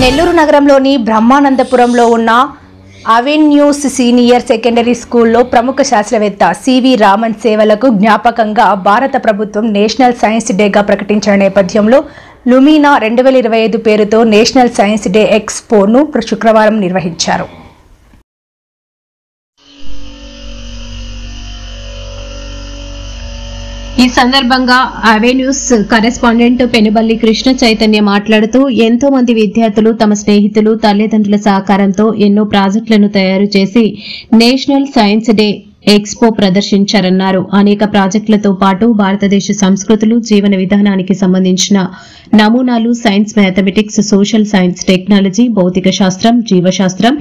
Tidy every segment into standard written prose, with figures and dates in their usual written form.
నెల్లూరు నగరంలోని బ్రహ్మానందపురంలో ఉన్న avenues senior secondary స్కూల్లో ప్రముఖ శాస్త్రవేత్త సివి రామన్ సేవలకు జ్ఞాపకంగా భారత ప్రభుత్వం నేషనల్ సైన్స్ డేగా ప్రకటించిన నేపథ్యంలో లుమినా 2025 పేరుతో నేషనల్ సైన్స్ డే ఎక్స్పోను శుక్రవారం నిర్వహించారు. ఈ సందర్భంగా అవెన్యూస్ కరెస్పాండెంట్ పెనుబల్లి కృష్ణ చైతన్య మాట్లాడుతూ ఎంతో మంది విద్యార్థులు తమ స్నేహితులు తల్లిదండ్రుల సహకారంతో ఎన్నో ప్రాజెక్టులను తయారు చేసి నేషనల్ సైన్స్ డే ఎక్స్పో ప్రదర్శించారన్నారు. అనేక ప్రాజెక్టులతో పాటు భారతదేశ సంస్కృతులు జీవన విధానానికి సంబంధించిన నమూనాలు science, mathematics, social science, technology, భౌతిక శాస్త్రం, జీవశాస్త్రం,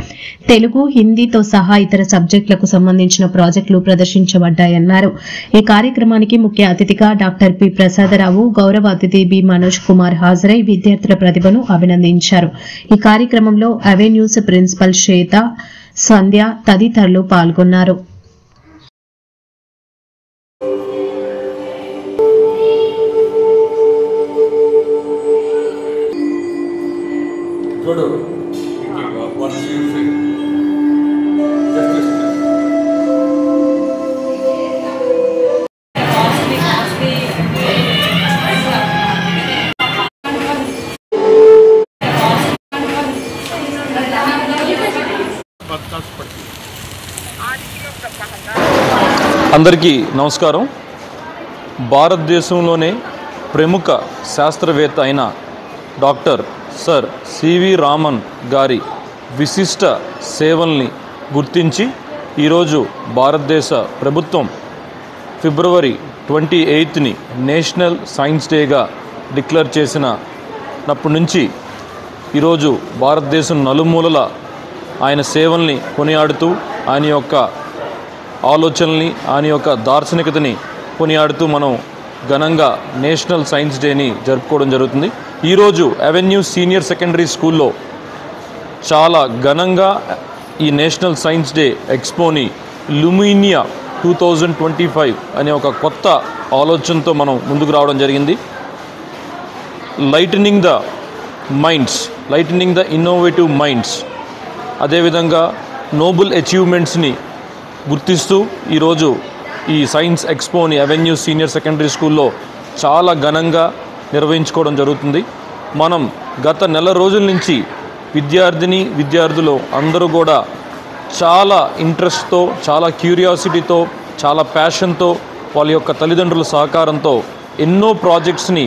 తెలుగు, హిందీతో సహా ఇతర సబ్జెక్టులకు సంబంధించిన ప్రాజెక్టులు ప్రదర్శించబడ్డాయన్నారు. ఈ కార్యక్రమానికి ముఖ్య అతిథిగా డాక్టర్ పి ప్రసాదరావు, గౌరవ అతిథి బి మనోజ్ కుమార్ హాజరై విద్యార్థుల ప్రతిభను అభినందించారు. ఈ కార్యక్రమంలో అవెన్యూస్ ప్రిన్సిపల్ శ్వేత, సంధ్య తదితరులు పాల్గొన్నారు. అందరికీ నమస్కారం. భారతదేశంలోనే ప్రముఖ శాస్త్రవేత్త అయిన డాక్టర్ సర్ సివి రామన్ గారి విశిష్ట సేవల్ని గుర్తించి ఈరోజు భారతదేశ ప్రభుత్వం ఫిబ్రవరి 28ని నేషనల్ సైన్స్ డేగా డిక్లేర్ చేసినప్పటి నుంచి ఈరోజు భారతదేశం నలుమూలల ఆయన సేవల్ని కొనియాడుతూ ఆయన యొక్క ఆలోచనల్ని ఆయన యొక్క దార్శనికతని కొనియాడుతూ మనం ఘనంగా నేషనల్ సైన్స్ డేని జరుపుకోవడం జరుగుతుంది. ఈరోజు అవెన్యూ సీనియర్ సెకండరీ స్కూల్లో చాలా ఘనంగా ఈ నేషనల్ సైన్స్ డే ఎక్స్పోని లుమినియా 2025 అనే ఒక కొత్త ఆలోచనతో మనం ముందుకు రావడం జరిగింది. Lightening the minds, lightening the innovative minds, అదేవిధంగా నోబుల్ అచీవ్మెంట్స్ని గుర్తిస్తూ ఈరోజు ఈ సైన్స్ ఎక్స్పోని అవెన్యూ సీనియర్ సెకండరీ స్కూల్లో చాలా ఘనంగా నిర్వహించుకోవడం జరుగుతుంది. మనం గత నెల రోజుల నుంచి విద్యార్థులు అందరూ కూడా చాలా ఇంట్రెస్ట్తో, చాలా క్యూరియాసిటీతో, చాలా ప్యాషన్తో, వాళ్ళ యొక్క తల్లిదండ్రుల సహకారంతో ఎన్నో ప్రాజెక్ట్స్ని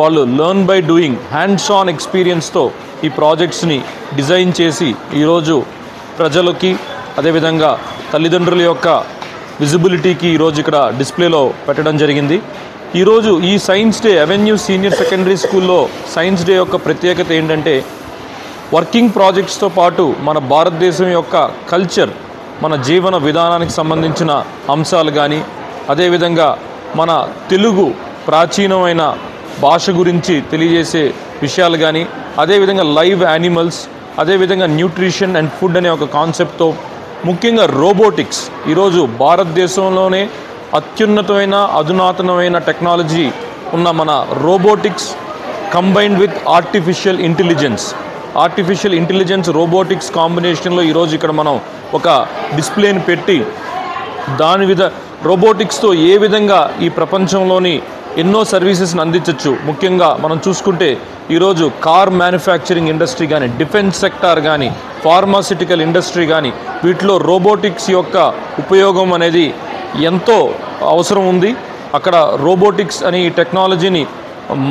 వాళ్ళు learn by doing, hands on ఎక్స్పీరియన్స్తో ఈ ప్రాజెక్ట్స్ని డిజైన్ చేసి ఈరోజు ప్రజలకి అదేవిధంగా తల్లిదండ్రుల యొక్క విజిబిలిటీకి ఈరోజు ఇక్కడ డిస్ప్లేలో పెట్టడం జరిగింది. ఈరోజు ఈ science day avenue senior secondary స్కూల్లో సైన్స్ డే యొక్క ప్రత్యేకత ఏంటంటే వర్కింగ్ ప్రాజెక్ట్స్తో పాటు మన భారతదేశం యొక్క కల్చర్, మన జీవన విధానానికి సంబంధించిన అంశాలు కానీ, అదేవిధంగా మన తెలుగు ప్రాచీనమైన భాష గురించి తెలియజేసే విషయాలు కానీ, అదేవిధంగా లైవ్ యానిమల్స్, అదేవిధంగా న్యూట్రిషన్ అండ్ ఫుడ్ అనే ఒక కాన్సెప్ట్తో, ముఖ్యంగా రోబోటిక్స్, ఈరోజు భారతదేశంలోనే అత్యున్నతమైన అధునాతనమైన టెక్నాలజీ ఉన్న మన robotics combined with artificial intelligence robotics కాంబినేషన్లో ఈరోజు ఇక్కడ మనం ఒక డిస్ప్లేని పెట్టి రోబోటిక్స్తో ఏ విధంగా ఈ ప్రపంచంలోని ఎన్నో సర్వీసెస్ని అందించవచ్చు. ముఖ్యంగా మనం చూసుకుంటే ఈరోజు కార్ మ్యానుఫ్యాక్చరింగ్ ఇండస్ట్రీ కానీ, డిఫెన్స్ సెక్టార్ కానీ, ఫార్మాసిటికల్ ఇండస్ట్రీ కానీ, వీటిలో రోబోటిక్స్ యొక్క ఉపయోగం అనేది ఎంతో అవసరం ఉంది. అక్కడ రోబోటిక్స్ అనే ఈ టెక్నాలజీని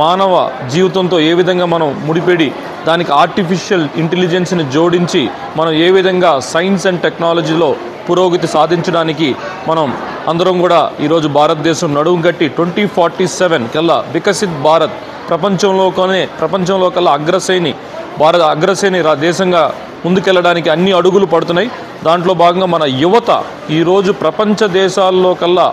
మానవ జీవితంతో ఏ విధంగా మనం ముడిపెడి దానికి ఆర్టిఫిషియల్ ఇంటెలిజెన్స్ని జోడించి మనం ఏ విధంగా సైన్స్ అండ్ టెక్నాలజీలో పురోగతి సాధించడానికి మనం అందరం కూడా ఈరోజు భారతదేశం నడుము కట్టి 2047 కల్లా వికసిత్ భారత్, ప్రపంచంలో కల్లా అగ్రశ్రేణి దేశంగా ముందుకెళ్ళడానికి అన్ని అడుగులు పడుతున్నాయి. దాంట్లో భాగంగా మన యువత ఈరోజు ప్రపంచ దేశాల్లో కల్లా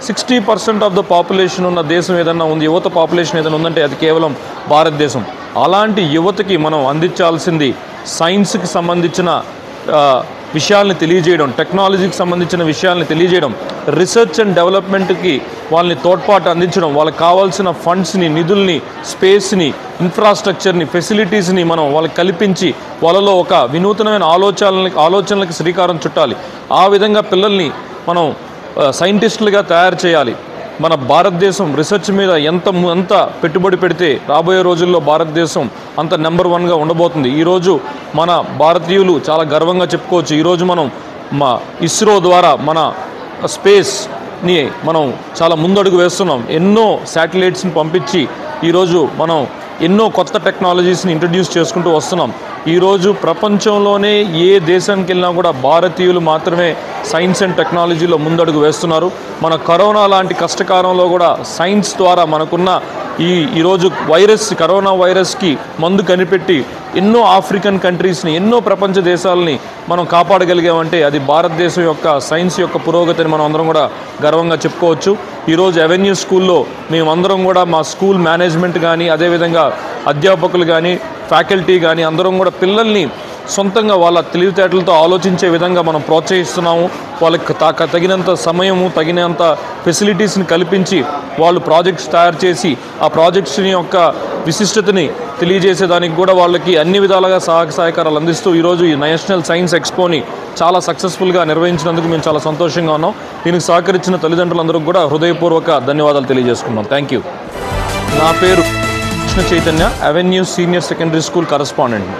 60% ఆఫ్ ద పాపులేషన్ ఉన్న దేశం ఏదన్నా ఉంది, యువత పాపులేషన్ ఏదైనా ఉందంటే అది కేవలం భారతదేశం. అలాంటి యువతకి మనం అందించాల్సింది సైన్స్కి సంబంధించిన విషయాల్ని తెలియజేయడం, టెక్నాలజీకి సంబంధించిన విషయాల్ని తెలియజేయడం, రీసెర్చ్ అండ్ డెవలప్మెంట్కి వాళ్ళని తోడ్పాటు అందించడం, వాళ్ళకి కావాల్సిన ఫండ్స్ని, నిధుల్ని, స్పేస్ని, ఇన్ఫ్రాస్ట్రక్చర్ని, ఫెసిలిటీస్ని మనం వాళ్ళకి కల్పించి వాళ్ళలో ఒక వినూతనమైన ఆలోచనలకి శ్రీకారం చుట్టాలి. ఆ విధంగా పిల్లల్ని మనం సైంటిస్టులుగా తయారు చేయాలి. మన భారతదేశం రీసెర్చ్ మీద ఎంత పెట్టుబడి పెడితే రాబోయే రోజుల్లో భారతదేశం అంత నెంబర్ 1గా ఉండబోతుంది. ఈరోజు మన భారతీయులు చాలా గర్వంగా చెప్పుకోవచ్చు. ఈరోజు మనం ఇస్రో ద్వారా మన స్పేస్ని మనం చాలా ముందడుగు వేస్తున్నాం. ఎన్నో శాటిలైట్స్ని పంపించి ఈరోజు మనం ఎన్నో కొత్త టెక్నాలజీస్ని ఇంట్రడ్యూస్ చేసుకుంటూ వస్తున్నాం. ఈరోజు ప్రపంచంలోనే ఏ దేశానికి వెళ్ళినా కూడా భారతీయులు మాత్రమే సైన్స్ అండ్ టెక్నాలజీలో ముందడుగు వేస్తున్నారు. మన కరోనా లాంటి కష్టకాలంలో కూడా సైన్స్ ద్వారా మనకున్న ఈరోజు కరోనా వైరస్కి మందు కనిపెట్టి ఎన్నో ఆఫ్రికన్ కంట్రీస్ని, ఎన్నో ప్రపంచ దేశాలని మనం కాపాడగలిగామంటే అది భారతదేశం యొక్క సైన్స్ యొక్క పురోగతిని మనం అందరం కూడా గర్వంగా చెప్పుకోవచ్చు. ఈరోజు అవెన్యూ స్కూల్లో మేమందరం కూడా మా స్కూల్ మేనేజ్మెంట్ కానీ, అదేవిధంగా అధ్యాపకులు కానీ, ఫ్యాకల్టీ కానీ అందరం కూడా పిల్లల్ని సొంతంగా వాళ్ళ తెలివితేటలతో ఆలోచించే విధంగా మనం ప్రోత్సహిస్తున్నాము. వాళ్ళకి తగినంత సమయము, తగినంత ఫెసిలిటీస్ని కల్పించి వాళ్ళు ప్రాజెక్ట్స్ తయారు చేసి ఆ ప్రాజెక్ట్స్ని యొక్క విశిష్టతని తెలియజేసేదానికి కూడా వాళ్ళకి అన్ని విధాలుగా సహకారాలు అందిస్తూ ఈరోజు ఈ నేషనల్ సైన్స్ ఎక్స్పోని చాలా సక్సెస్ఫుల్గా నిర్వహించినందుకు మేము చాలా సంతోషంగా ఉన్నాం. దీనికి సహకరించిన తల్లిదండ్రులందరికీ కూడా హృదయపూర్వక ధన్యవాదాలు తెలియజేసుకున్నాం. Thank you. నా పేరు Krishna Chaitanya, avenue senior secondary school correspondent.